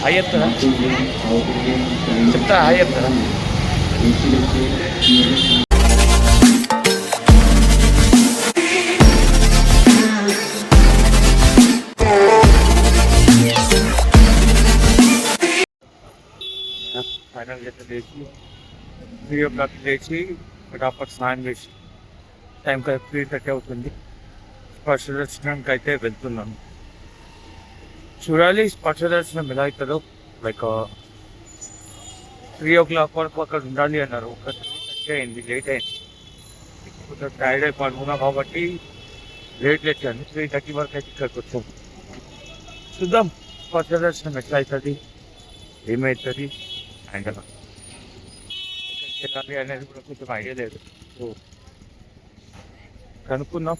Hi చెప్తారా చెప్తా hi చెప్తారా ఫైనల్ చేసి లేచి 3 o'clock లేచి ఫటాఫట్ స్నానం చేసి టైంకి 3:30 అవుతుంది. స్పర్శ దర్శనానికి అయితే వెళ్తున్నాను. చూడాలి స్పర్శ దర్శనం ఎలా అవుతుందో. లైక్ 3 o'clock వరకు అక్కడ ఉండాలి అన్నారు. ఒక 3:30 అయింది, లేట్ అయింది. కొంచెం టైర్డ్ అయి పడుకున్నాం కాబట్టి లేట్ లేచాను. 3:30 వరకు అయితే ఇక్కడికి వచ్చాము. చూద్దాం స్పర్శ దర్శనం ఎట్లా అవుతుంది, ఏమవుతుంది అండ్ ఎక్కడికి వెళ్ళాలి అనేది కూడా కొంచెం ఐడియా లేదు. సో కనుక్కొని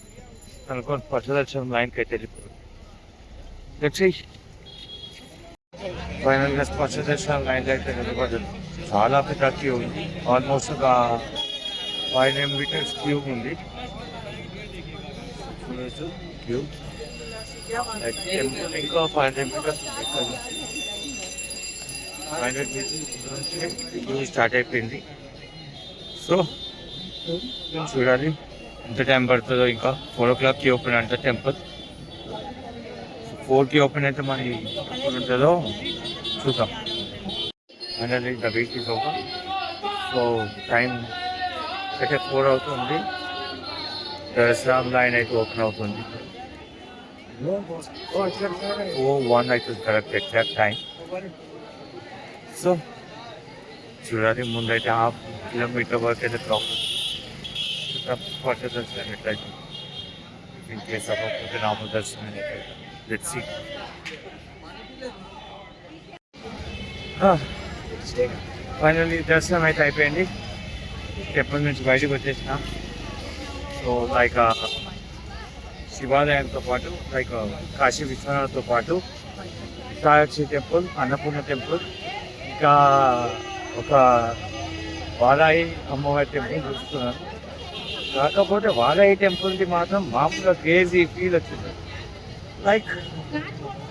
స్పర్శ దర్శనం లైన్కి అయితే వెళ్ళిపోయాం. ఫైనల్గా స్పర్శ దర్శనం లైన్ అయితే నిలబడ్డాను. చాలా పెద్ద క్యూ ఉంది. ఆల్మోస్ట్ ఒక 500 meters క్యూ ఉంది. క్యూ ఇంకా 500 meters ఉంది. 500 meters క్యూ స్టార్ట్ అయిపోయింది. సో చూడాలి ఎంత టైం పడుతుందో. ఇంకా 4 o'clockకి ఓపెన్ అంట టెంపుల్. 4కి ఓపెన్ అయితే మరి ఎప్పుడు ఉంటుందో చూద్దాం. Finally the wait is over. So time అయితే 4 అవుతుంది. దర్శనం లైన్ అయితే ఓపెన్ అవుతుంది. 4:01 అవుతుంది కరెక్ట్ ఎగ్జాక్ట్ టైం. సో చూడాలి. ముందైతే 1/2 kilometer వరకు అయితే స్పర్శ దర్శనం ఎట్లయితే ఇన్ కేస్ అవ్వకపోతే నార్మల్ దర్శనం అయితే లెట్స్ సీ. ఫైనల్లీ దర్శనం అయితే అయిపోయింది. టెంపుల్ నుంచి బయటకు వచ్చేసిన. సో లైక్ శివాలయంతో పాటు లైక్ కాశీ విశ్వనాథ్తో పాటు విశాలాక్షి టెంపుల్, అన్నపూర్ణ టెంపుల్, ఇంకా ఒక వారాయి అమ్మవారి టెంపుల్ చూస్తున్నాను. కాకపోతే వారాయి టెంపుల్కి మాత్రం మామూలుగా క్రేజీ ఫీల్ వచ్చింది. లైక్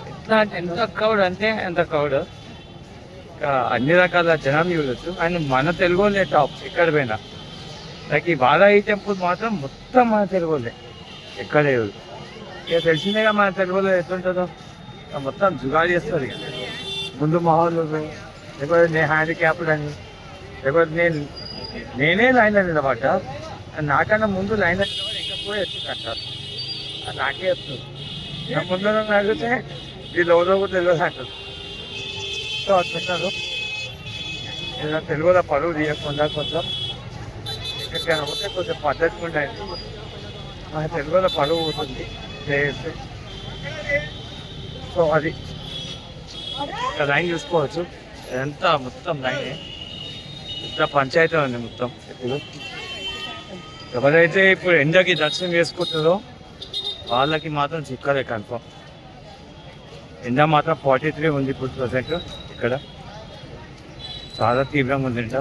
ఎట్లా అంటే ఎంత క్రౌడ్ అంటే ఎంత క్రౌడ్. అన్ని రకాల జనం చూడొచ్చు. అండ్ మన తెలుగు వాళ్ళే టాప్ ఎక్కడ పోయినా. లైక్ ఈ వారాయి టెంపుల్ మాత్రం మొత్తం మన తెలుగు వాళ్ళే, ఎక్కడ లేదు. ఇక తెలిసిందేగా మన తెలుగు వాళ్ళు ఎట్లుంటుందో. మొత్తం జుగాడి చేస్తారు. ఇక ముందు మాహోలు, లేకపోతే నేను హ్యాండిక్యాప్డ్ అని, లేకపోతే నేనే లైన్లో నిలబడ్డా. నాకన్నా ముందు లైన్లో నిలబడి ఇంకా పోయి ఎత్తుకుంటారు. అది నాకే వస్తుంది. నా ముందు అడిగితే వీళ్ళు ఎవరో కూడా తెలియదు అంటారు. సో అట్లున్నారు. ఏదైనా తెలుగులో పరువు తీయకుండా కొంచెం ఎక్కడికైనా పోతే కొంచెం పద్ధతిగా ఉండాలి. మన తెలుగులో పరువు ఉంటుంది చేస్తే. సో అది ఇక్కడ లైన్ చూసుకోవచ్చు. ఎంత మొత్తం లైనే, ఇంత పంచాయతీ ఉంది మొత్తం. ఇప్పుడు ఎవరైతే ఇప్పుడు ఎండకి దర్శనం చేసుకుంటుందో వాళ్ళకి మాత్రం చిక్కలే కన్ఫర్మ్. ఎండ మాత్రం 43 ఉంది ఇప్పుడు ప్రజెంట్. ఇక్కడ చాలా తీవ్రంగా ఉంది ఎండ.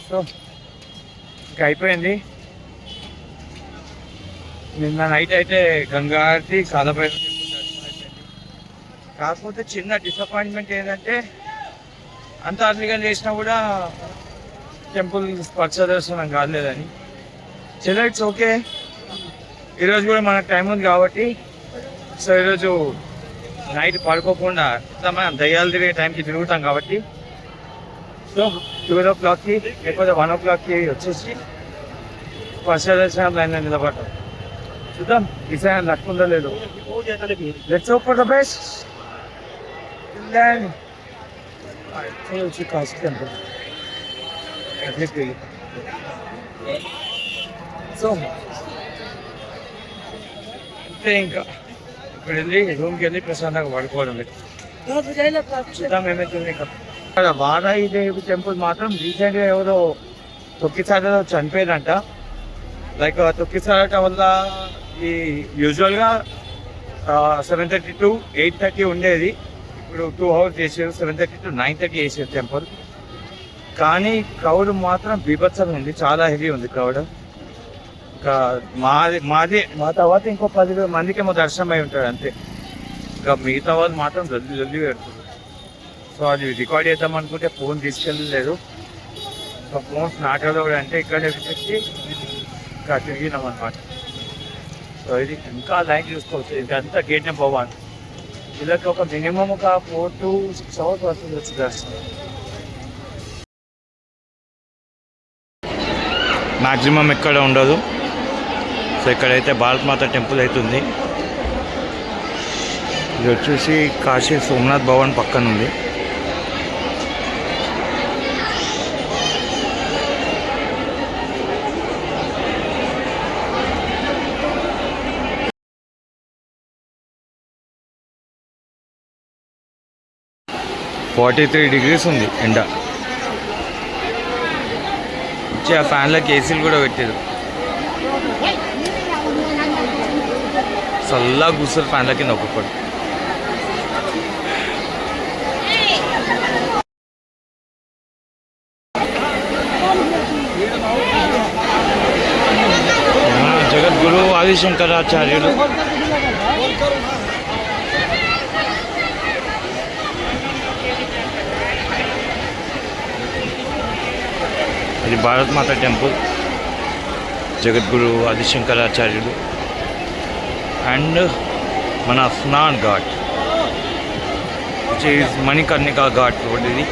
సో ఇంకా అయిపోయింది. నిన్న నైట్ అయితే గంగా ఆరతి కాలభైరవ టెంపుల్ దర్శనం అయిపోయింది. కాకపోతే చిన్న డిసప్పాయింట్మెంట్ ఏంటంటే అంత అర్లీగా చేసినా కూడా టెంపుల్ స్పర్శ దర్శనం కాలేదని. చలో ఇట్స్ ఓకే. ఈరోజు కూడా మనకు టైం ఉంది కాబట్టి, సో ఈరోజు నైట్ పడుకోకుండా మనం దయ్యాలు తిరిగే టైంకి తిరుగుతాం కాబట్టి, సో 12 o'clockకి లేకపోతే 1 o'clockకి వచ్చేసి స్పర్శ దర్శనం లైన్లో నిలబడతాం. చూద్దాం ఈసారి లక్ ఉందో లేదు. Let's hope for the best. Kashi temple so అంతే. ఇంకా ఇప్పుడు వెళ్ళి రూమ్కి వెళ్ళి ప్రశాంతంగా పడుకోవడం. చూద్దాం ఏమవుతుంది. ఇంకా వారాయి దేవి టెంపుల్ మాత్రం రీసెంట్గా ఎవరో తొక్కిసాడలో చనిపోయిందంట. లైక్ తొక్కిసాడటం వల్ల ఈ యూజువల్గా 7:30 to 8:30 ఉండేది. ఇప్పుడు 2 hours చేసారు. 7:30 to 9:30 చేసారు టెంపుల్. కానీ క్రౌడ్ మాత్రం బీభత్సంగా ఉంది. చాలా హెవీ ఉంది క్రౌడ్. ఇంకా మా తర్వాత ఇంకో 10 మందికేమో దర్శనం అయి ఉంటాడు అంతే. ఇంకా మిగతా వాళ్ళు మాత్రం జల్దీ జల్దీ పెడుతుంది. సో అది రికార్డ్ చేద్దాం అనుకుంటే ఫోన్ తీసుకెళ్ళలేదు. సో ఫోన్ నాటలో కూడా అంటే ఇక్కడే పెట్టేసి ఇంకా తిరిగినాం అనమాట. సో ఇది ఇంకా లైన్ చూసుకోవచ్చు. ఇదంతా గేట్ నెంబర్ 1. వీళ్ళకి ఒక మినిమం ఒక 4 to 6 hours వస్తుంది వచ్చి దర్శనం. మ్యాక్సిమం ఎక్కడ ఉండదు. సో ఇక్కడైతే భారత్ మాత టెంపుల్ అవుతుంది. ఇది వచ్చేసి కాశీ సోమనాథ్ భవన్ పక్కన ఉంది. (43 degrees) ఉంది ఎండ. వచ్చి ఆ ఫ్యాన్లకి ఏసీలు కూడా పెట్టారు. చల్లగా కూర్చొని ఫ్యాన్ల కింద ఒక్కొక్కడు. జగద్గురు ఆదిశంకరాచార్యులు ఇది భారత్ మాత టెంపుల్, జగద్గురు ఆదిశంకరాచార్యులు అండ్ మన snan ghat which is Manikarnika ghat road ఇది.